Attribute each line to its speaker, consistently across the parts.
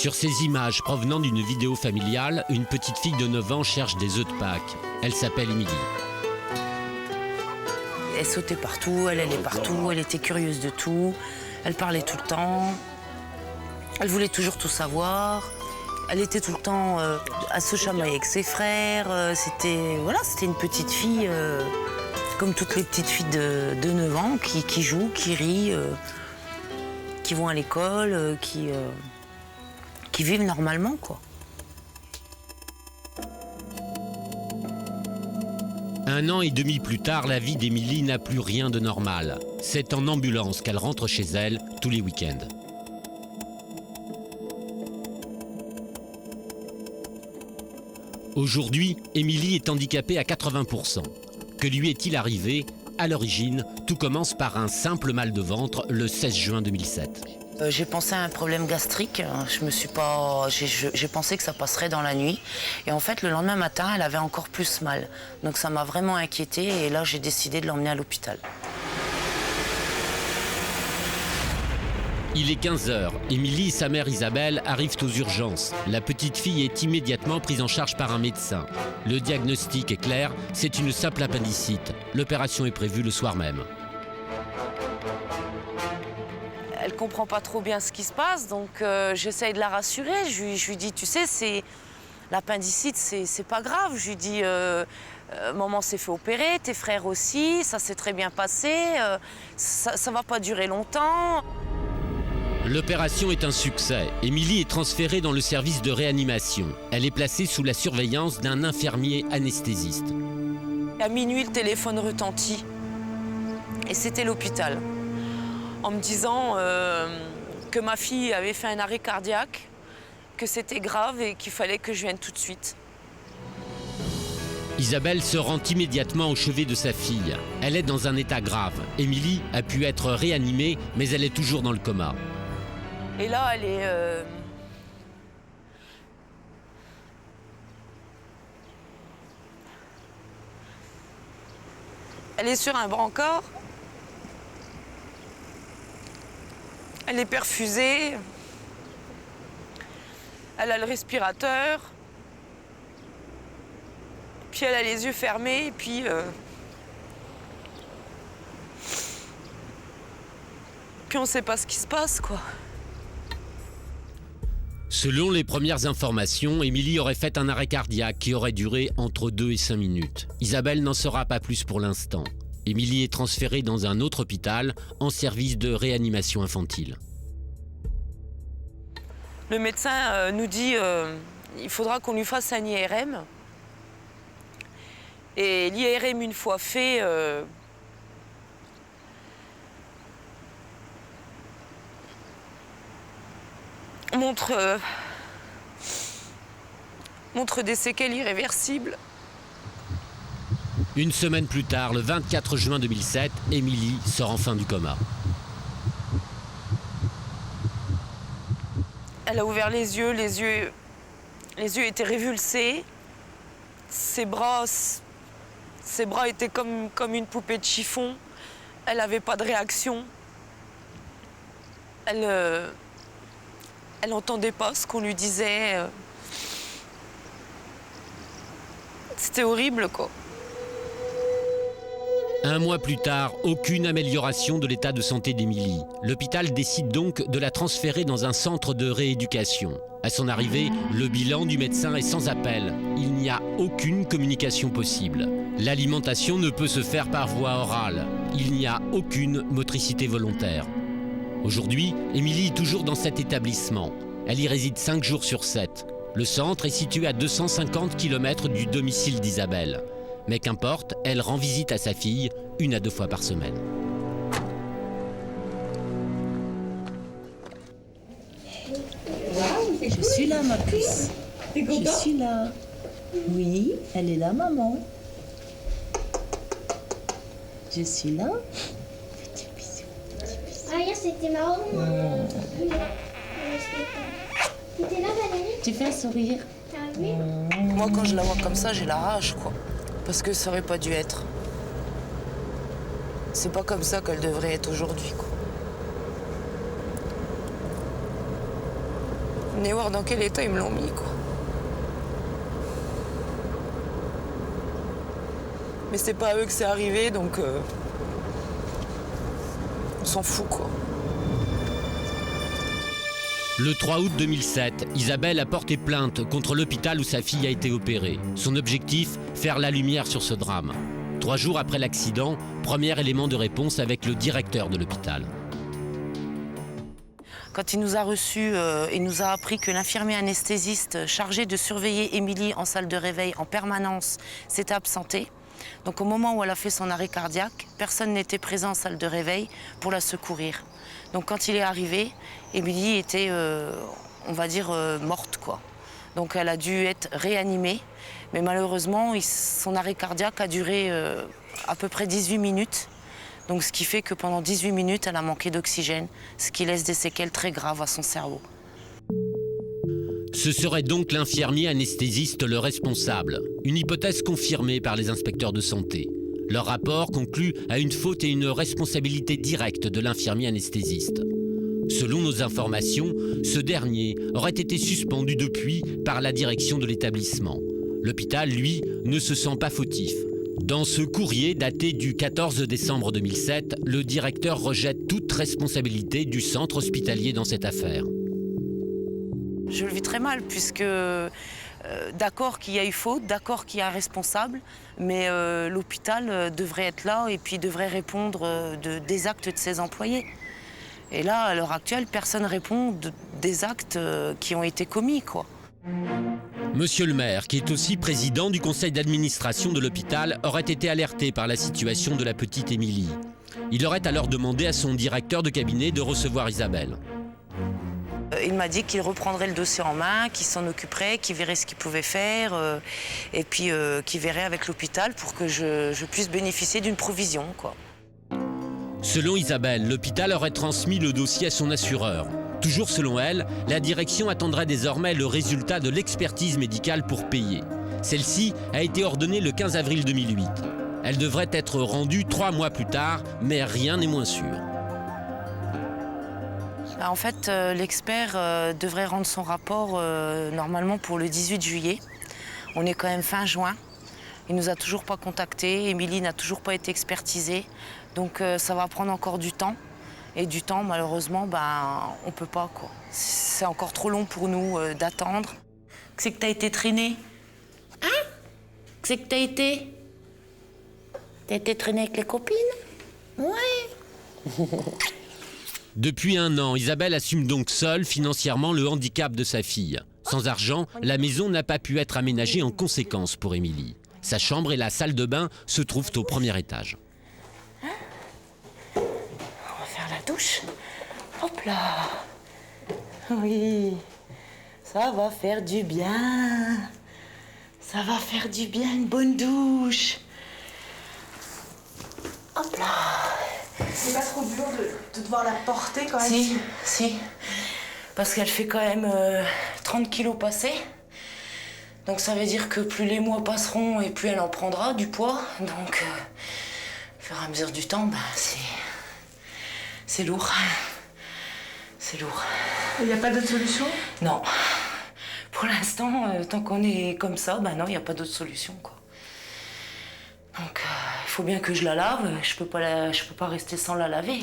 Speaker 1: Sur ces images provenant d'une vidéo familiale, une petite fille de 9 ans cherche des œufs de Pâques. Elle s'appelle Émilie.
Speaker 2: Elle sautait partout, elle allait partout, elle était curieuse de tout. Elle parlait tout le temps. Elle voulait toujours tout savoir. Elle était tout le temps à se chamailler avec ses frères. C'était une petite fille, comme toutes les petites filles de 9 ans, qui jouent, qui rient, qui vont à l'école, qui vivent normalement, quoi.
Speaker 1: Un an et demi plus tard, la vie d'Émilie n'a plus rien de normal. C'est en ambulance qu'elle rentre chez elle tous les week-ends. Aujourd'hui, Émilie est handicapée à 80%. Que lui est-il arrivé? À l'origine, tout commence par un simple mal de ventre le 16 juin 2007.
Speaker 2: J'ai pensé à un problème gastrique. J'ai pensé que ça passerait dans la nuit. Et en fait, le lendemain matin, elle avait encore plus mal. Donc ça m'a vraiment inquiétée. Et là, j'ai décidé de l'emmener à l'hôpital.
Speaker 1: Il est 15h. Émilie et sa mère Isabelle arrivent aux urgences. La petite fille est immédiatement prise en charge par un médecin. Le diagnostic est clair, c'est une simple appendicite. L'opération est prévue le soir même.
Speaker 2: Elle comprend pas trop bien ce qui se passe, donc j'essaye de la rassurer. Je lui dis, tu sais, l'appendicite, c'est pas grave. Je lui dis, maman s'est fait opérer, tes frères aussi, ça s'est très bien passé, ça va pas durer longtemps.
Speaker 1: L'opération est un succès. Émilie est transférée dans le service de réanimation. Elle est placée sous la surveillance d'un infirmier anesthésiste.
Speaker 2: À minuit, le téléphone retentit. Et c'était l'hôpital. En me disant que ma fille avait fait un arrêt cardiaque, que c'était grave et qu'il fallait que je vienne tout de suite.
Speaker 1: Isabelle se rend immédiatement au chevet de sa fille. Elle est dans un état grave. Émilie a pu être réanimée, mais elle est toujours dans le coma.
Speaker 2: Et là, elle est... Elle est sur un brancard. Elle est perfusée. Elle a le respirateur. Puis elle a les yeux fermés. Et puis... Puis on ne sait pas ce qui se passe, quoi.
Speaker 1: Selon les premières informations, Émilie aurait fait un arrêt cardiaque qui aurait duré entre 2 et 5 minutes. Isabelle n'en saura pas plus pour l'instant. Émilie est transférée dans un autre hôpital en service de réanimation infantile.
Speaker 2: Le médecin nous dit il faudra qu'on lui fasse un IRM. Et l'IRM, une fois fait, montre des séquelles irréversibles.
Speaker 1: Une semaine plus tard, le 24 juin 2007, Émilie sort enfin du coma.
Speaker 2: Elle a ouvert les yeux étaient révulsés. Ses bras étaient comme une poupée de chiffon. Elle n'avait pas de réaction. Elle n'entendait pas ce qu'on lui disait. C'était horrible, quoi.
Speaker 1: Un mois plus tard, aucune amélioration de l'état de santé d'Émilie. L'hôpital décide donc de la transférer dans un centre de rééducation. À son arrivée, le bilan du médecin est sans appel. Il n'y a aucune communication possible. L'alimentation ne peut se faire par voie orale. Il n'y a aucune motricité volontaire. Aujourd'hui, Émilie est toujours dans cet établissement. Elle y réside 5 jours sur 7. Le centre est situé à 250 km du domicile d'Isabelle. Mais qu'importe, elle rend visite à sa fille 1 à 2 fois par semaine.
Speaker 3: Je suis là, ma puce. Je suis là. Oui, elle est là, maman. Je suis là. Petit bisou.
Speaker 4: Ah, hier, c'était marrant. C'était là, Valérie.
Speaker 3: Tu fais un sourire.
Speaker 4: T'as vu?
Speaker 2: Moi, quand je la vois comme ça, j'ai la rage, quoi. Parce que ça aurait pas dû être. C'est pas comme ça qu'elle devrait être aujourd'hui, quoi. Venez voir dans quel état ils me l'ont mis, quoi. Mais c'est pas à eux que c'est arrivé, donc on s'en fout, quoi.
Speaker 1: Le 3 août 2007, Isabelle a porté plainte contre l'hôpital où sa fille a été opérée. Son objectif, faire la lumière sur ce drame. 3 jours après l'accident, premier élément de réponse avec le directeur de l'hôpital.
Speaker 2: Quand il nous a reçus, il nous a appris que l'infirmier anesthésiste chargé de surveiller Émilie en salle de réveil en permanence s'était absenté. Donc au moment où elle a fait son arrêt cardiaque, personne n'était présent en salle de réveil pour la secourir. Donc quand il est arrivé, Émilie était, on va dire, morte, quoi. Donc elle a dû être réanimée. Mais malheureusement, son arrêt cardiaque a duré à peu près 18 minutes. Donc ce qui fait que pendant 18 minutes, elle a manqué d'oxygène, ce qui laisse des séquelles très graves à son cerveau.
Speaker 1: Ce serait donc l'infirmier anesthésiste le responsable. Une hypothèse confirmée par les inspecteurs de santé. Leur rapport conclut à une faute et une responsabilité directe de l'infirmier anesthésiste. Selon nos informations, ce dernier aurait été suspendu depuis par la direction de l'établissement. L'hôpital, lui, ne se sent pas fautif. Dans ce courrier daté du 14 décembre 2007, le directeur rejette toute responsabilité du centre hospitalier dans cette affaire.
Speaker 2: Je le vis très mal, puisque d'accord qu'il y a eu faute, d'accord qu'il y a un responsable, mais l'hôpital devrait être là et puis devrait répondre des actes de ses employés. Et là, à l'heure actuelle, personne ne répond des actes qui ont été commis, quoi.
Speaker 1: Monsieur le maire, qui est aussi président du conseil d'administration de l'hôpital, aurait été alerté par la situation de la petite Émilie. Il aurait alors demandé à son directeur de cabinet de recevoir Isabelle.
Speaker 2: Il m'a dit qu'il reprendrait le dossier en main, qu'il s'en occuperait, qu'il verrait ce qu'il pouvait faire, et puis qu'il verrait avec l'hôpital pour que je puisse bénéficier d'une provision, quoi.
Speaker 1: Selon Isabelle, l'hôpital aurait transmis le dossier à son assureur. Toujours selon elle, la direction attendrait désormais le résultat de l'expertise médicale pour payer. Celle-ci a été ordonnée le 15 avril 2008. Elle devrait être rendue 3 mois plus tard, mais rien n'est moins sûr.
Speaker 2: En fait, l'expert devrait rendre son rapport normalement pour le 18 juillet. On est quand même fin juin. Il ne nous a toujours pas contactés. Émilie n'a toujours pas été expertisée. Donc ça va prendre encore du temps. Et du temps, malheureusement, on ne peut pas, quoi. C'est encore trop long pour nous d'attendre. Que c'est que t'as été traîné? Hein? Que c'est que t'as été? T'as été traîné avec les copines? Ouais.
Speaker 1: Depuis 1 an, Isabelle assume donc seule financièrement le handicap de sa fille. Sans argent, la maison n'a pas pu être aménagée en conséquence pour Émilie. Sa chambre et la salle de bain se trouvent au premier étage.
Speaker 2: On va faire la douche. Hop là. Oui. Ça va faire du bien. Ça va faire du bien, une bonne douche. Hop là.
Speaker 5: C'est pas trop dur de devoir la porter quand même?
Speaker 2: Si. Parce qu'elle fait quand même 30 kilos passés. Donc ça veut dire que plus les mois passeront et plus elle en prendra du poids. Donc au fur et à mesure du temps, c'est lourd. C'est lourd.
Speaker 5: Il n'y a pas d'autre solution?
Speaker 2: Non. Pour l'instant, tant qu'on est comme ça, non, il n'y a pas d'autre solution, quoi. Donc il faut bien que je la lave. Je peux pas rester sans la laver.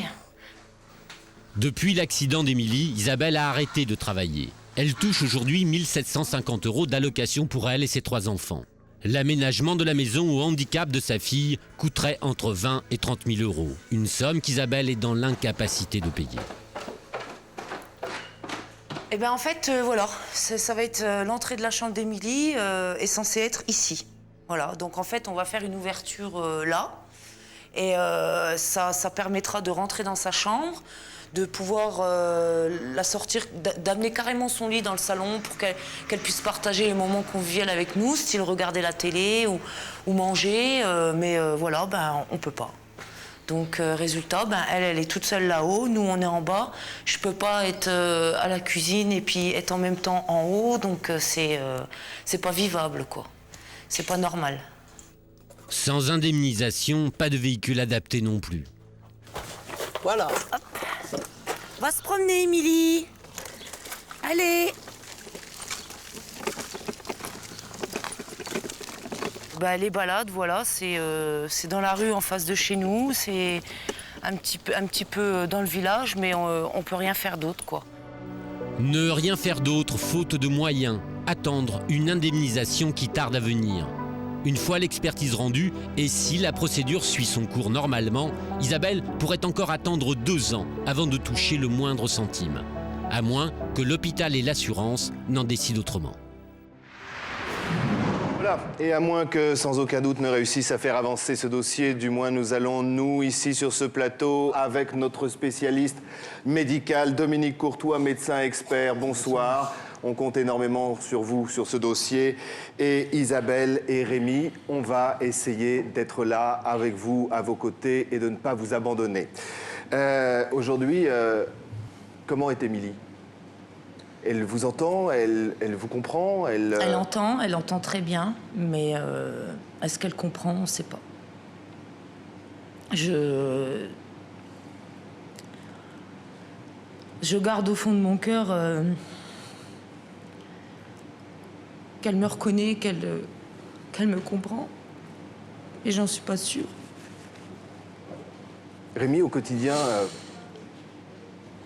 Speaker 1: Depuis l'accident d'Émilie, Isabelle a arrêté de travailler. Elle touche aujourd'hui 1 750 € d'allocation pour elle et ses 3 enfants. L'aménagement de la maison au handicap de sa fille coûterait entre 20 et 30 000 €. Une somme qu'Isabelle est dans l'incapacité de payer.
Speaker 2: Eh bien en fait, voilà, ça va être l'entrée de la chambre d'Émilie est censée être ici. Voilà, donc en fait on va faire une ouverture là. Et ça permettra de rentrer dans sa chambre, de pouvoir la sortir, d'amener carrément son lit dans le salon pour qu'elle puisse partager les moments conviviaux avec nous, style regarder la télé ou manger, mais voilà, on peut pas. Donc résultat, elle est toute seule là-haut, nous on est en bas. Je peux pas être à la cuisine et puis être en même temps en haut, donc c'est pas vivable, quoi. C'est pas normal.
Speaker 1: Sans indemnisation, pas de véhicule adapté non plus.
Speaker 2: Voilà. Hop. Va se promener, Émilie. Allez. Les balades, voilà, c'est dans la rue en face de chez nous, c'est un petit peu dans le village, mais on peut rien faire d'autre, quoi.
Speaker 1: Ne rien faire d'autre, faute de moyens. Attendre une indemnisation qui tarde à venir. Une fois l'expertise rendue, et si la procédure suit son cours normalement, Isabelle pourrait encore attendre 2 ans avant de toucher le moindre centime. À moins que l'hôpital et l'assurance n'en décident autrement.
Speaker 6: Voilà, et à moins que, sans aucun doute, ne réussisse à faire avancer ce dossier, du moins nous allons, nous, ici sur ce plateau, avec notre spécialiste médical, Dominique Courtois, médecin expert, bonsoir. On compte énormément sur vous, sur ce dossier. Et Isabelle et Rémi, on va essayer d'être là avec vous, à vos côtés, et de ne pas vous abandonner. Aujourd'hui, comment est Émilie ? Elle vous entend, elle vous comprend,
Speaker 2: Elle entend très bien, mais est-ce qu'elle comprend ? On ne sait pas. Je garde au fond de mon cœur qu'elle me reconnaît, qu'elle me comprend, et j'en suis pas sûre.
Speaker 6: Rémi, au quotidien,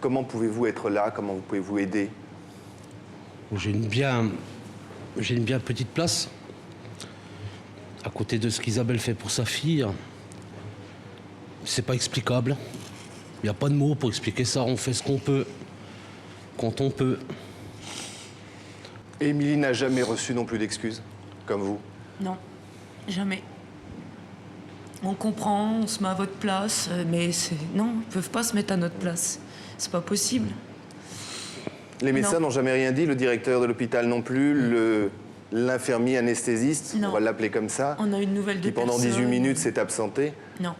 Speaker 6: comment pouvez-vous être là ? Comment pouvez-vous aider ?
Speaker 7: J'ai une bien petite place à côté de ce qu'Isabelle fait pour sa fille. C'est pas explicable. Il n'y a pas de mots pour expliquer ça. On fait ce qu'on peut, quand on peut.
Speaker 6: Et Émilie n'a jamais reçu non plus d'excuses, comme vous ?
Speaker 2: Non, jamais. On comprend, on se met à votre place, mais non, ils ne peuvent pas se mettre à notre place. C'est pas possible.
Speaker 6: Les médecins n'ont jamais rien dit, le directeur de l'hôpital non plus, l'infirmier anesthésiste, on va l'appeler comme ça,
Speaker 2: on a une nouvelle de
Speaker 6: qui pendant 18 minutes s'est absenté.
Speaker 2: Non,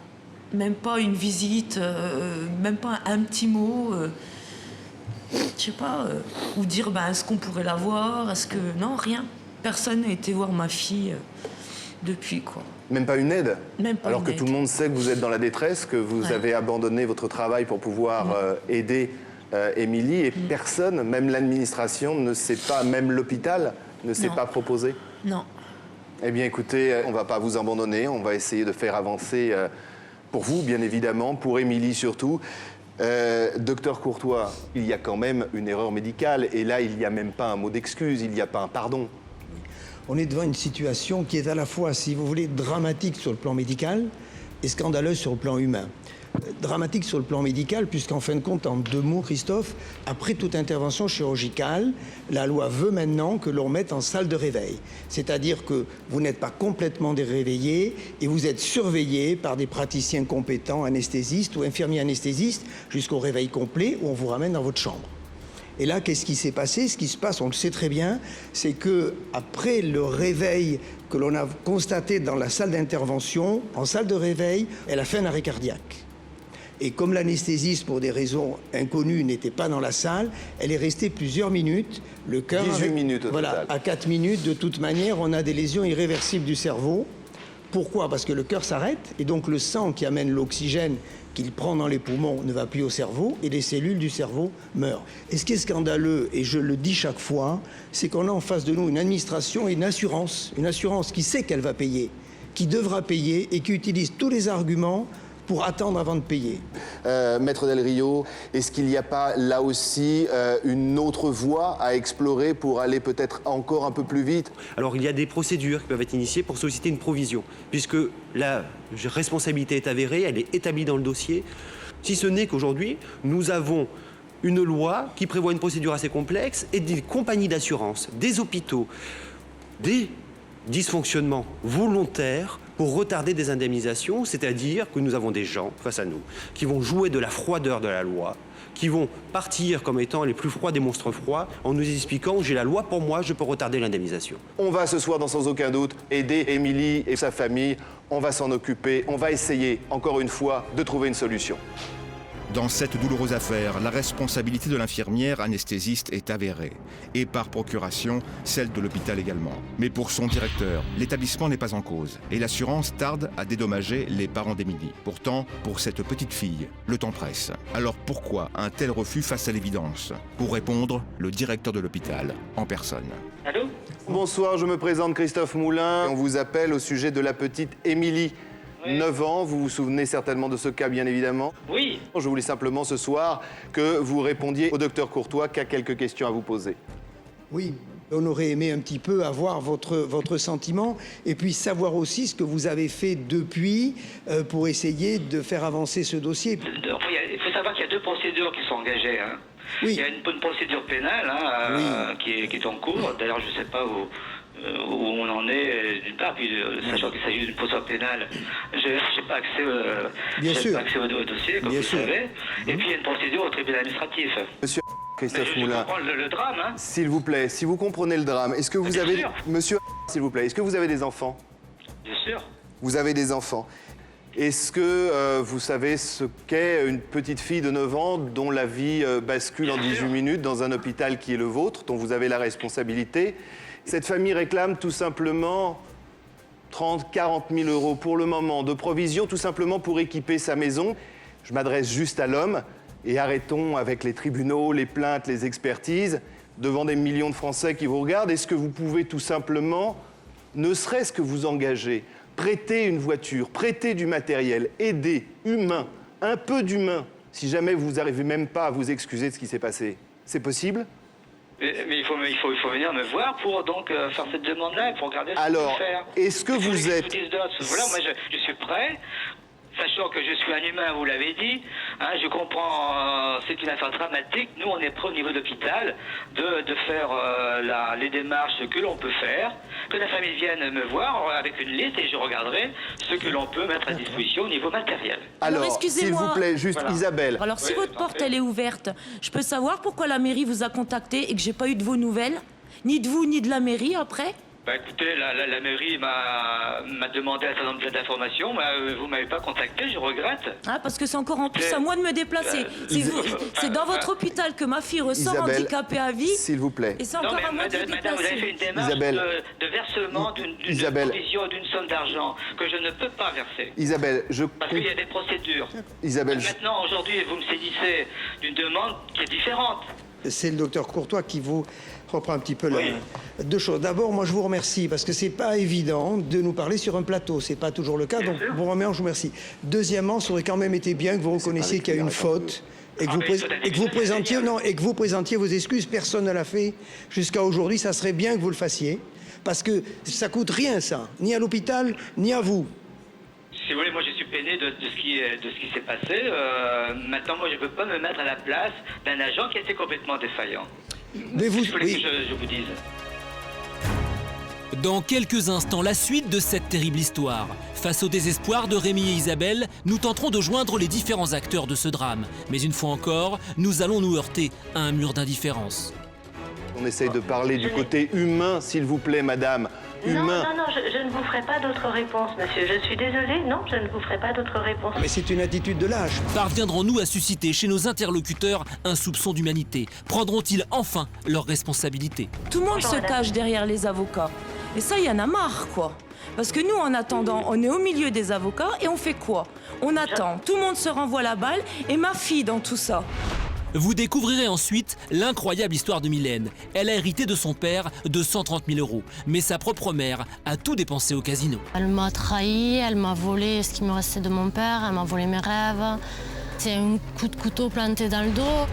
Speaker 2: même pas une visite, même pas un petit mot, je sais pas, ou dire est-ce qu'on pourrait la voir, est-ce que... Non, rien. Personne n'a été voir ma fille depuis, quoi.
Speaker 6: Même pas une aide ?
Speaker 2: Même pas.
Speaker 6: Alors que tout le monde sait que vous êtes dans la détresse, que vous avez abandonné votre travail pour pouvoir aider Émilie, et personne, même l'administration, ne sait pas, même l'hôpital, ne s'est pas proposé ?
Speaker 2: Non.
Speaker 6: Eh bien, écoutez, on ne va pas vous abandonner, on va essayer de faire avancer pour vous, bien évidemment, pour Émilie surtout. Docteur Courtois, il y a quand même une erreur médicale, et là, il n'y a même pas un mot d'excuse, il n'y a pas un pardon.
Speaker 8: On est devant une situation qui est à la fois, si vous voulez, dramatique sur le plan médical et scandaleuse sur le plan humain. Dramatique sur le plan médical, puisqu'en fin de compte, en 2 mots, Christophe, après toute intervention chirurgicale, la loi veut maintenant que l'on mette en salle de réveil. C'est-à-dire que vous n'êtes pas complètement réveillé et vous êtes surveillé par des praticiens compétents, anesthésistes ou infirmiers anesthésistes, jusqu'au réveil complet où on vous ramène dans votre chambre. Et là, qu'est-ce qui s'est passé ? Ce qui se passe, on le sait très bien, c'est qu'après le réveil que l'on a constaté dans la salle d'intervention, en salle de réveil, elle a fait un arrêt cardiaque. Et comme l'anesthésiste, pour des raisons inconnues, n'était pas dans la salle, elle est restée plusieurs minutes. Le cœur
Speaker 6: 18 minutes au total.
Speaker 8: À 4 minutes, de toute manière, on a des lésions irréversibles du cerveau. Pourquoi ? Parce que le cœur s'arrête, et donc le sang qui amène l'oxygène qu'il prend dans les poumons ne va plus au cerveau, et les cellules du cerveau meurent. Et ce qui est scandaleux, et je le dis chaque fois, c'est qu'on a en face de nous une administration et une assurance qui sait qu'elle va payer, qui devra payer, et qui utilise tous les arguments pour attendre avant de payer.
Speaker 6: Maître Del Rio, est-ce qu'il n'y a pas là aussi une autre voie à explorer pour aller peut-être encore un peu plus vite ?
Speaker 9: Alors il y a des procédures qui peuvent être initiées pour solliciter une provision, puisque la responsabilité est avérée, elle est établie dans le dossier, si ce n'est qu'aujourd'hui, nous avons une loi qui prévoit une procédure assez complexe et des compagnies d'assurance, des hôpitaux, des dysfonctionnements volontaires pour retarder des indemnisations, c'est-à-dire que nous avons des gens face à nous qui vont jouer de la froideur de la loi, qui vont partir comme étant les plus froids des monstres froids en nous expliquant « j'ai la loi pour moi, je peux retarder l'indemnisation ».
Speaker 6: On va ce soir, sans aucun doute, aider Émilie et sa famille. On va s'en occuper, on va essayer, encore une fois, de trouver une solution.
Speaker 10: Dans cette douloureuse affaire, la responsabilité de l'infirmière anesthésiste est avérée, et par procuration, celle de l'hôpital également. Mais pour son directeur, l'établissement n'est pas en cause, et l'assurance tarde à dédommager les parents d'Émilie. Pourtant, pour cette petite fille, le temps presse. Alors pourquoi un tel refus face à l'évidence ? Pour répondre, le directeur de l'hôpital, en personne.
Speaker 11: Allô ?
Speaker 6: Bonsoir, je me présente Christophe Moulin. On vous appelle au sujet de la petite Émilie, 9 ans. Vous vous souvenez certainement de ce cas, bien évidemment.
Speaker 11: Oui.
Speaker 6: Je voulais simplement ce soir que vous répondiez au docteur Courtois qui a quelques questions à vous poser.
Speaker 8: Oui, on aurait aimé un petit peu avoir votre sentiment et puis savoir aussi ce que vous avez fait depuis pour essayer de faire avancer ce dossier.
Speaker 11: Il faut savoir qu'il y a 2 procédures qui sont engagées. Hein.
Speaker 8: Oui.
Speaker 11: Il y a une procédure pénale qui est en cours. D'ailleurs, je ne sais pas où on en est, d'une part, puis sachant qu'il s'agit d'une procédure pénale, je n'ai pas accès au dossier, comme vous savez. Et puis, il y a une procédure au tribunal administratif.
Speaker 6: Monsieur Christophe Moulin,
Speaker 11: comprends le drame. Hein.
Speaker 6: s'il vous plaît, si vous comprenez le drame, est-ce que vous avez... Monsieur, s'il vous plaît, est-ce que vous avez des enfants?
Speaker 11: Bien sûr.
Speaker 6: Vous avez des enfants. Est-ce que vous savez ce qu'est une petite fille de 9 ans dont la vie bascule en 18 minutes dans un hôpital qui est le vôtre, dont vous avez la responsabilité? Cette famille réclame tout simplement 30 40 000 euros pour le moment de provision, tout simplement pour équiper sa maison. Je m'adresse juste à l'homme et arrêtons avec les tribunaux, les plaintes, les expertises, devant des millions de Français qui vous regardent. Est-ce que vous pouvez tout simplement, ne serait-ce que vous engager, prêter une voiture, prêter du matériel, aider, humain, un peu d'humain, si jamais vous n'arrivez même pas à vous excuser de ce qui s'est passé? C'est possible?
Speaker 11: Mais il faut venir me voir pour donc faire cette demande-là, pour regarder ce qu'on
Speaker 6: Alors,
Speaker 11: peut faire.
Speaker 6: est-ce que vous êtes...
Speaker 11: Voilà, moi je suis prêt, sachant que je suis un humain, vous l'avez dit, hein, je comprends, c'est une affaire dramatique. Nous, on est prêts au niveau de l'hôpital de faire les démarches que l'on peut faire, que la famille vienne me voir avec une liste et je regarderai ce que l'on peut mettre à disposition au niveau matériel.
Speaker 6: Alors, s'il vous plaît, juste
Speaker 11: Voilà.
Speaker 6: Isabelle.
Speaker 12: Alors, si votre porte, elle est ouverte, je peux savoir pourquoi la mairie vous a contacté et que j'ai pas eu de vos nouvelles? Ni de vous, ni de la mairie, après?
Speaker 11: Bah écoutez, la mairie m'a demandé un certain nombre d'informations, vous m'avez pas contacté, je regrette.
Speaker 12: Ah, parce que c'est encore en plus à moi de me déplacer. C'est dans votre hôpital que ma fille ressort
Speaker 6: Isabelle,
Speaker 12: handicapée à vie.
Speaker 6: S'il vous plaît.
Speaker 12: Et c'est encore à moi de me
Speaker 11: Madame, vous avez fait une démarche
Speaker 6: Isabelle.
Speaker 11: de versement d'une provision, d'une somme d'argent que je ne peux pas verser.
Speaker 6: Isabelle,
Speaker 11: Parce qu'il y a des procédures.
Speaker 6: Isabelle,
Speaker 11: Maintenant, aujourd'hui, vous me saisissez d'une demande qui est différente.
Speaker 8: C'est le docteur Courtois qui vous reprend un petit peu deux choses. D'abord, moi, je vous remercie parce que c'est pas évident de nous parler sur un plateau. C'est pas toujours le cas. Donc, je vous remercie. Deuxièmement, ça aurait quand même été bien que vous reconnaissiez qu'il y a une faute et que vous présentiez vos excuses. Personne ne l'a fait jusqu'à aujourd'hui. Ça serait bien que vous le fassiez parce que ça coûte rien, ça, ni à l'hôpital, ni à vous.
Speaker 11: Si vous voulez, moi je suis peiné de ce qui s'est passé. Maintenant, moi je ne peux pas me mettre à la place d'un agent qui était complètement défaillant.
Speaker 8: Mais vous,
Speaker 11: Il fallait que je vous dise.
Speaker 13: Dans quelques instants, la suite de cette terrible histoire. Face au désespoir de Rémi et Isabelle, nous tenterons de joindre les différents acteurs de ce drame. Mais une fois encore, nous allons nous heurter à un mur d'indifférence.
Speaker 6: On essaye de parler du côté humain, s'il vous plaît, madame. Humain.
Speaker 14: Non, je ne vous ferai pas d'autres réponses, monsieur. Je suis désolée, non, je ne vous ferai pas d'autres réponses.
Speaker 8: Mais c'est une attitude de lâche.
Speaker 13: Parviendrons-nous à susciter chez nos interlocuteurs un soupçon d'humanité? Prendront-ils enfin leurs responsabilités?
Speaker 12: Tout le monde se cache derrière les avocats. Et ça, il y en a marre, quoi. Parce que nous, en attendant, on est au milieu des avocats et on fait quoi? On attend. Tout le monde se renvoie la balle et ma fille dans tout ça.
Speaker 13: Vous découvrirez ensuite l'incroyable histoire de Mylène. Elle a hérité de son père de 130 000 euros. Mais sa propre mère a tout dépensé au casino.
Speaker 15: Elle m'a trahi, elle m'a volé ce qui me restait de mon père, elle m'a volé mes rêves. C'est un coup de couteau planté dans le dos.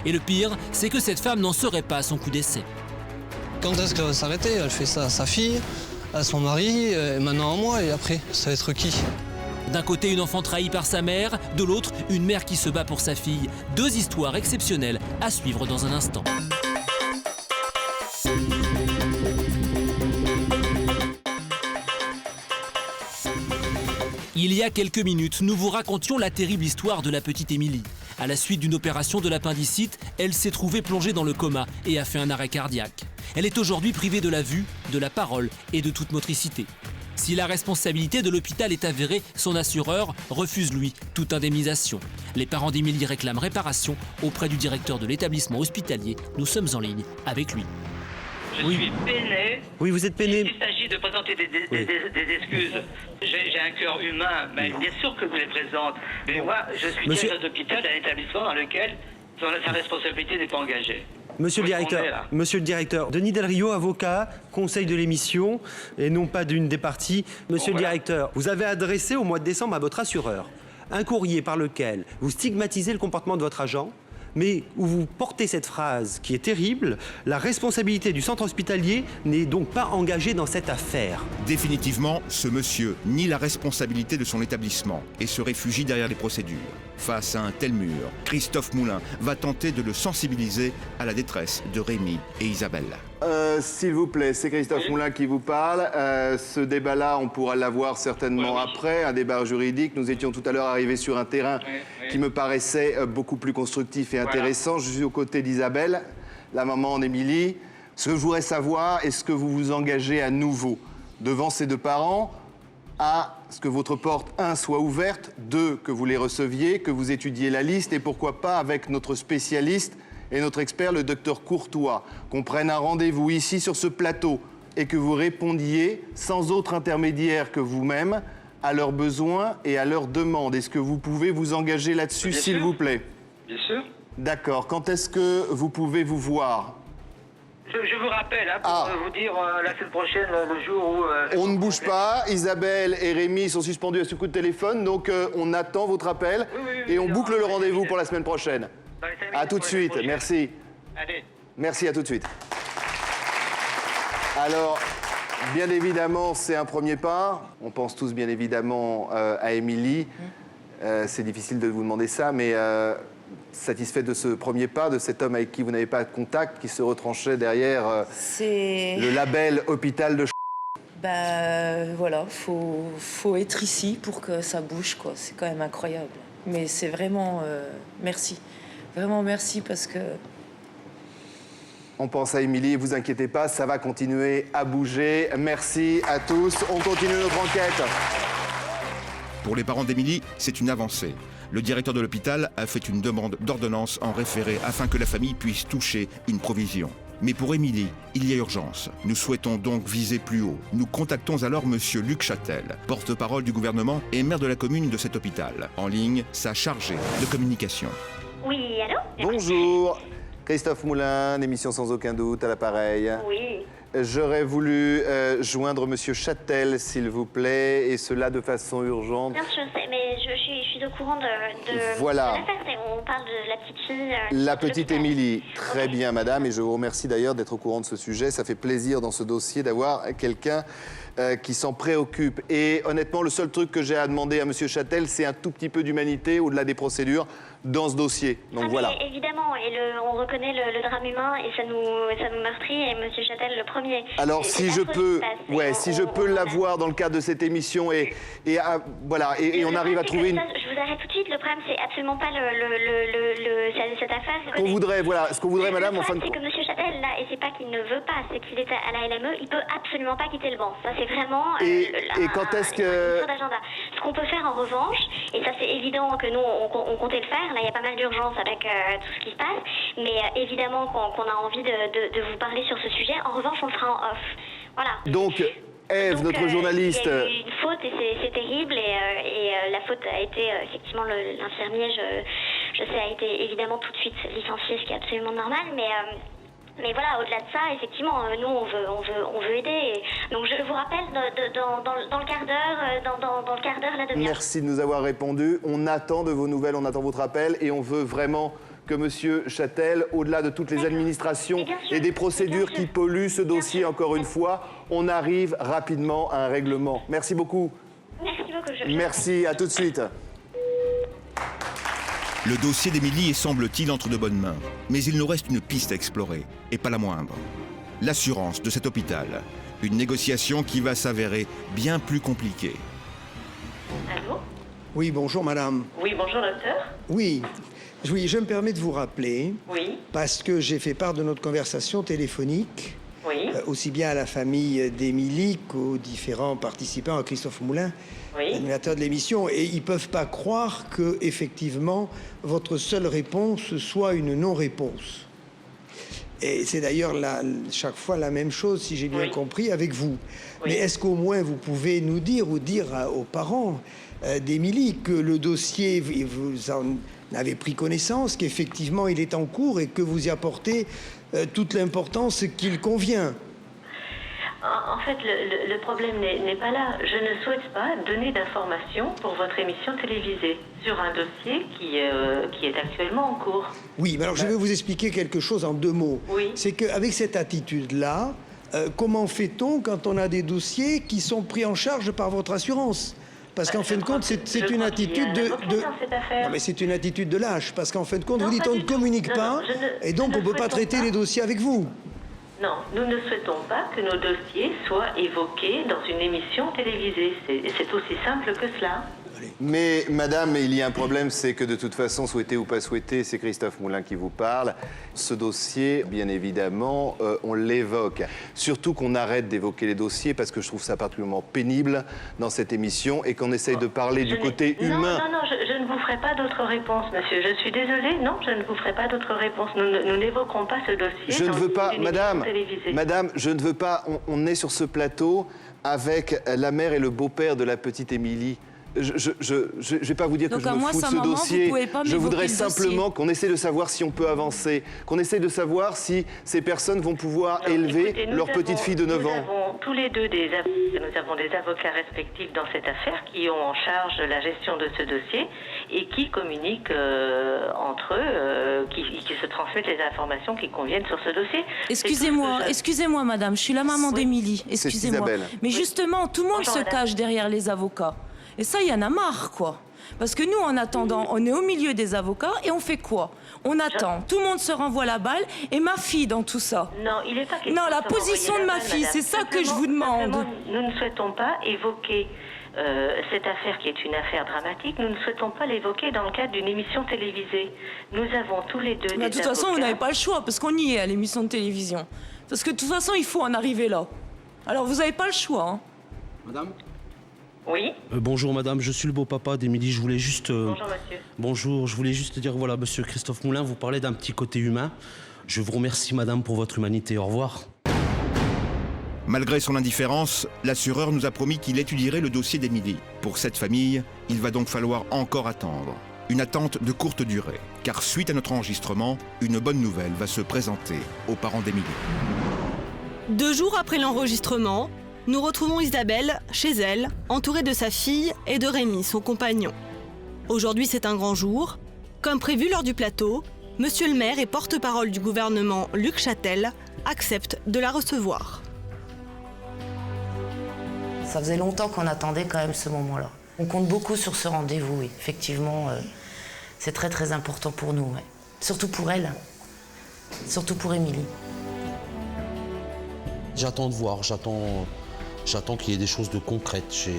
Speaker 13: Et le pire, c'est que cette femme n'en serait pas à son coup d'essai.
Speaker 16: Quand est-ce qu'elle va s'arrêter? Elle fait ça à sa fille, à son mari, maintenant à moi, et après, ça va être qui?
Speaker 13: D'un côté, une enfant trahie par sa mère, de l'autre, une mère qui se bat pour sa fille. Deux histoires exceptionnelles à suivre dans un instant. Il y a quelques minutes, nous vous racontions la terrible histoire de la petite Émilie. À la suite d'une opération de l'appendicite, elle s'est trouvée plongée dans le coma et a fait un arrêt cardiaque. Elle est aujourd'hui privée de la vue, de la parole et de toute motricité. Si la responsabilité de l'hôpital est avérée, son assureur refuse, lui, toute indemnisation. Les parents d'Émilie réclament réparation auprès du directeur de l'établissement hospitalier. Nous sommes en ligne avec lui.
Speaker 11: Je suis peiné.
Speaker 9: Oui, vous êtes peiné.
Speaker 11: Il s'agit de présenter des excuses. J'ai un cœur humain, mais bien sûr que je les présente. Mais moi, je suis directeur d'hôpital d'un établissement dans lequel sa responsabilité n'est pas engagée.
Speaker 9: Monsieur le directeur, Denis Del Rio, avocat, conseil de l'émission, et non pas d'une des parties. Monsieur le directeur, vous avez adressé au mois de décembre à votre assureur un courrier par lequel vous stigmatisez le comportement de votre agent, mais où vous portez cette phrase qui est terrible: la responsabilité du centre hospitalier n'est donc pas engagée dans cette affaire.
Speaker 10: Définitivement, ce monsieur nie la responsabilité de son établissement et se réfugie derrière les procédures. Face à un tel mur, Christophe Moulin va tenter de le sensibiliser à la détresse de Rémi et Isabelle.
Speaker 6: S'il vous plaît, c'est Christophe Moulin qui vous parle. Ce débat-là, on pourra l'avoir certainement après, un débat juridique. Nous étions tout à l'heure arrivés sur un terrain qui me paraissait beaucoup plus constructif et intéressant. Je suis aux côtés d'Isabelle, la maman d'Émilie. Ce que je voudrais savoir, est-ce que vous vous engagez à nouveau devant ces deux parents à ce que votre porte, 1, soit ouverte, 2, que vous les receviez, que vous étudiez la liste et pourquoi pas avec notre spécialiste et notre expert, le docteur Courtois, qu'on prenne un rendez-vous ici sur ce plateau et que vous répondiez sans autre intermédiaire que vous-même à leurs besoins et à leurs demandes. Est-ce que vous pouvez vous engager là-dessus, s'il vous plaît?
Speaker 11: Bien sûr.
Speaker 6: D'accord. Quand est-ce que vous pouvez vous voir?
Speaker 11: Je vous rappelle, pour vous dire la semaine prochaine, le jour où...
Speaker 6: on ne bouge pas. Isabelle et Rémi sont suspendus à ce coup de téléphone, donc on attend votre appel et on boucle le rendez-vous pour la semaine prochaine. À tout de suite. Merci.
Speaker 11: Allez.
Speaker 6: Merci, à tout de suite. Alors, bien évidemment, c'est un premier pas. On pense tous, bien évidemment, à Émilie. C'est difficile de vous demander ça, mais... satisfait de ce premier pas, de cet homme avec qui vous n'avez pas de contact, qui se retranchait derrière le label hôpital de
Speaker 12: voilà, faut être ici pour que ça bouge, quoi. C'est quand même incroyable. Mais c'est vraiment merci. Vraiment merci parce que...
Speaker 6: On pense à Émilie, vous inquiétez pas, ça va continuer à bouger. Merci à tous, on continue notre enquête.
Speaker 10: Pour les parents d'Émilie, c'est une avancée. Le directeur de l'hôpital a fait une demande d'ordonnance en référé afin que la famille puisse toucher une provision. Mais pour Émilie, il y a urgence. Nous souhaitons donc viser plus haut. Nous contactons alors monsieur Luc Chatel, porte-parole du gouvernement et maire de la commune de cet hôpital. En ligne, sa chargée de communication.
Speaker 4: Oui, allô?
Speaker 6: Bonjour, Christophe Moulin, émission Sans aucun doute à l'appareil.
Speaker 4: Oui.
Speaker 6: J'aurais voulu joindre monsieur Chatel, s'il vous plaît, et cela de façon urgente.
Speaker 4: Bien sûr, mais je suis au courant de
Speaker 6: voilà.
Speaker 4: l'affaire. On parle de la petite fille.
Speaker 6: La petite Émilie. Très bien, madame, et je vous remercie d'ailleurs d'être au courant de ce sujet. Ça fait plaisir dans ce dossier d'avoir quelqu'un qui s'en préoccupe. Et honnêtement, le seul truc que j'ai à demander à monsieur Chatel, c'est un tout petit peu d'humanité au-delà des procédures dans ce dossier. Donc voilà.
Speaker 4: Évidemment, et on reconnaît le drame humain et ça nous meurtrit, et monsieur Chatel le premier.
Speaker 6: Alors si je peux, si je peux l'avoir dans le cadre de cette émission et on arrive à trouver une...
Speaker 4: Je vous arrête tout de suite, le problème c'est absolument pas cette affaire.
Speaker 6: Ce qu'on voudrait, madame, en fin de compte.
Speaker 4: C'est que monsieur Chatel, là, et c'est pas qu'il ne veut pas, c'est qu'il est à la LME, il peut absolument pas quitter le banc. Ça c'est vraiment
Speaker 6: et quand est-ce que...
Speaker 4: Ce qu'on peut faire en revanche, et ça c'est évident que nous on comptait le faire, là il y a pas mal d'urgence avec tout ce qui se passe, mais évidemment qu'on a envie de vous parler sur ce sujet, en revanche on le fera en off. Voilà.
Speaker 6: Donc Ève, notre journaliste...
Speaker 4: Il y a eu une faute et c'est terrible, et la faute a été effectivement l'infirmier, je sais, a été évidemment tout de suite licencié, ce qui est absolument normal, mais voilà, au-delà de ça, effectivement, nous, on veut aider. Donc, je vous rappelle, dans le quart d'heure, dans le quart d'heure, la demi-heure.
Speaker 6: Merci de nous avoir répondu. On attend de vos nouvelles, on attend votre appel, et on veut vraiment que monsieur Chatel, au-delà de toutes les administrations et des procédures qui polluent ce dossier, encore une fois, on arrive rapidement à un règlement. Merci beaucoup.
Speaker 4: Merci beaucoup.
Speaker 6: Merci, à tout de suite.
Speaker 10: Le dossier d'Émilie est, semble-t-il, entre de bonnes mains. Mais il nous reste une piste à explorer, et pas la moindre. L'assurance de cet hôpital. Une négociation qui va s'avérer bien plus compliquée.
Speaker 14: Allô?
Speaker 8: Oui, bonjour madame.
Speaker 14: Oui, bonjour docteur.
Speaker 8: Oui, je me permets de vous rappeler, parce que j'ai fait part de notre conversation téléphonique, aussi bien à la famille d'Émilie qu'aux différents participants, à Christophe Moulin, animateur de l'émission, et ils ne peuvent pas croire que, effectivement, votre seule réponse soit une non-réponse. Et c'est d'ailleurs chaque fois la même chose, si j'ai bien compris, avec vous. Mais est-ce qu'au moins vous pouvez nous dire, ou dire aux parents, d'Émilie, que le dossier, vous en avez pris connaissance, qu'effectivement il est en cours et que vous y apportez toute l'importance qu'il convient.
Speaker 14: En fait, le problème n'est pas là. Je ne souhaite pas donner d'informations pour votre émission télévisée sur un dossier qui est actuellement en cours.
Speaker 8: Oui, mais alors je vais vous expliquer quelque chose en 2 mots.
Speaker 14: Oui.
Speaker 8: C'est qu'avec cette attitude-là, comment fait-on quand on a des dossiers qui sont pris en charge par votre assurance ? Parce qu'en fin de compte, c'est une attitude de... Non, mais c'est une attitude de lâche, parce qu'en fin de compte, vous dites on ne communique pas, et donc on ne peut pas traiter les dossiers avec vous.
Speaker 14: Non, nous ne souhaitons pas que nos dossiers soient évoqués dans une émission télévisée. C'est aussi simple que cela.
Speaker 6: Mais madame, il y a un problème, c'est que de toute façon, souhaité ou pas souhaité, c'est Christophe Moulin qui vous parle. Ce dossier, bien évidemment, on l'évoque. Surtout qu'on arrête d'évoquer les dossiers parce que je trouve ça particulièrement pénible dans cette émission et qu'on essaye de parler du côté humain.
Speaker 14: Non, je ne vous ferai pas d'autres réponses, monsieur. Je suis désolée, non, je ne vous ferai pas d'autres réponses. Nous n'évoquons pas ce dossier.
Speaker 6: Je ne veux pas, madame,
Speaker 14: télévisée.
Speaker 6: madame, je ne veux pas, on est sur ce plateau avec la mère et le beau-père de la petite Émilie. Je ne vais pas vous dire que je me fous de ce dossier. Je voudrais simplement qu'on essaie de savoir si on peut avancer, qu'on essaie de savoir si ces personnes vont pouvoir élever leur petite fille de 9 ans.
Speaker 14: Nous avons tous les deux des avocats respectifs dans cette affaire qui ont en charge la gestion de ce dossier et qui communiquent entre eux, qui se transmettent les informations qui conviennent sur ce dossier.
Speaker 12: Excusez-moi, madame, je suis la maman d'Émilie. Excusez-moi. Mais justement, tout le monde se cache derrière les avocats. Et ça, il y en a marre, quoi. Parce que nous, en attendant, on est au milieu des avocats et on fait quoi? On attend. Tout le monde se renvoie la balle. Et ma fille dans tout ça?
Speaker 14: Non, il n'est pas question.
Speaker 12: Non, la position de ma fille, c'est ça que je vous demande.
Speaker 14: Nous ne souhaitons pas évoquer cette affaire qui est une affaire dramatique. Nous ne souhaitons pas l'évoquer dans le cadre d'une émission télévisée. Nous avons tous les deux des avocats.
Speaker 12: De toute façon, vous n'avez pas le choix parce qu'on y est à l'émission de télévision. Parce que de toute façon, il faut en arriver là. Alors, vous n'avez pas le choix. Hein.
Speaker 7: Madame ?
Speaker 14: Oui.
Speaker 7: Bonjour madame, je suis le beau-papa d'Émilie. Je voulais juste...
Speaker 14: Bonjour monsieur.
Speaker 7: Bonjour, je voulais juste dire, voilà, monsieur Christophe Moulin, vous parlez d'un petit côté humain. Je vous remercie madame pour votre humanité. Au revoir.
Speaker 10: Malgré son indifférence, l'assureur nous a promis qu'il étudierait le dossier d'Émilie. Pour cette famille, il va donc falloir encore attendre. Une attente de courte durée, car suite à notre enregistrement, une bonne nouvelle va se présenter aux parents d'Émilie.
Speaker 17: 2 jours après l'enregistrement, nous retrouvons Isabelle chez elle, entourée de sa fille et de Rémi, son compagnon. Aujourd'hui, c'est un grand jour. Comme prévu lors du plateau, monsieur le maire et porte-parole du gouvernement Luc Châtel accepte de la recevoir.
Speaker 2: Ça faisait longtemps qu'on attendait quand même ce moment-là. On compte beaucoup sur ce rendez-vous, oui. Effectivement, c'est très très important pour nous, ouais. Surtout pour elle, surtout pour Émilie.
Speaker 7: J'attends de voir, j'attends qu'il y ait des choses de concrètes. J'ai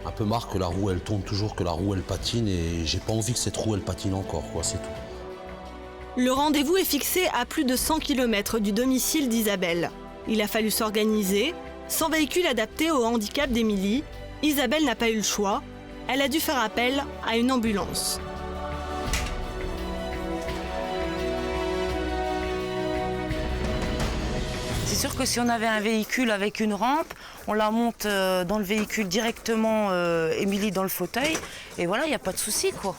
Speaker 7: un peu marre que la roue elle tourne toujours, que la roue elle patine et j'ai pas envie que cette roue elle patine encore, quoi, c'est tout.
Speaker 17: Le rendez-vous est fixé à plus de 100 km du domicile d'Isabelle. Il a fallu s'organiser. Sans véhicule adapté au handicap d'Émilie, Isabelle n'a pas eu le choix. Elle a dû faire appel à une ambulance.
Speaker 2: C'est sûr que si on avait un véhicule avec une rampe, on la monte dans le véhicule directement, Émilie dans le fauteuil, et voilà, il n'y a pas de souci, quoi.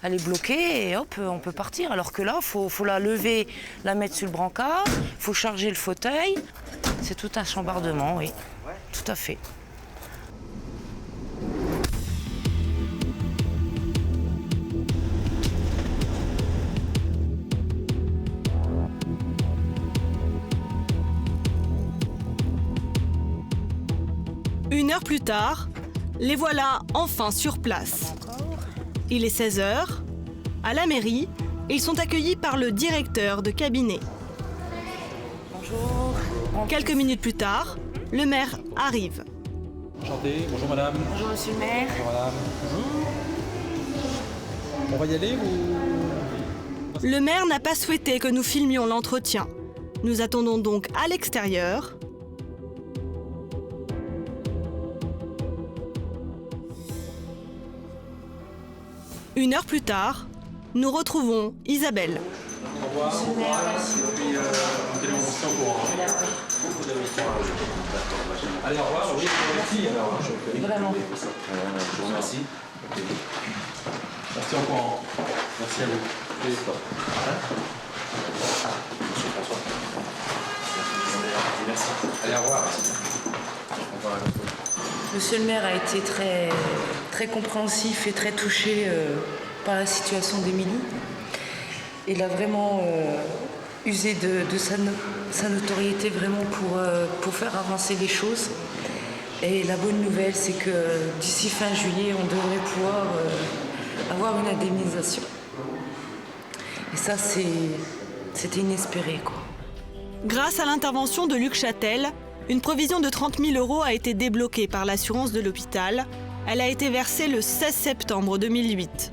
Speaker 2: Elle est bloquée et hop, on peut partir. Alors que là, faut la lever, la mettre sur le brancard, il faut charger le fauteuil. C'est tout un chambardement, oui, tout à fait.
Speaker 17: Une heure plus tard, les voilà enfin sur place. Il est 16h. À la mairie, ils sont accueillis par le directeur de cabinet.
Speaker 2: Bonjour.
Speaker 17: Quelques minutes plus tard, le maire arrive.
Speaker 18: Enchanté, bonjour madame.
Speaker 2: Bonjour monsieur le maire.
Speaker 18: Bonjour madame. Bonjour. On va y aller ou...
Speaker 17: Le maire n'a pas souhaité que nous filmions l'entretien. Nous attendons donc à l'extérieur. Une heure plus tard, nous retrouvons Isabelle.
Speaker 18: Au revoir. Et puis, on se tient au courant. Allez, au revoir. Oui, merci.
Speaker 2: Vraiment.
Speaker 18: Je vous remercie. Merci au courant. Merci à vous. Monsieur François. Merci. Allez, au revoir. Au revoir.
Speaker 2: Monsieur le maire a été très compréhensif et très touché par la situation d'Émilie. Il a vraiment usé de sa notoriété vraiment pour faire avancer les choses. Et la bonne nouvelle, c'est que d'ici fin juillet, on devrait pouvoir avoir une indemnisation. Et ça, c'était inespéré, quoi.
Speaker 17: Grâce à l'intervention de Luc Châtel, une provision de 30 000 € a été débloquée par l'assurance de l'hôpital. Elle a été versée le 16 septembre 2008.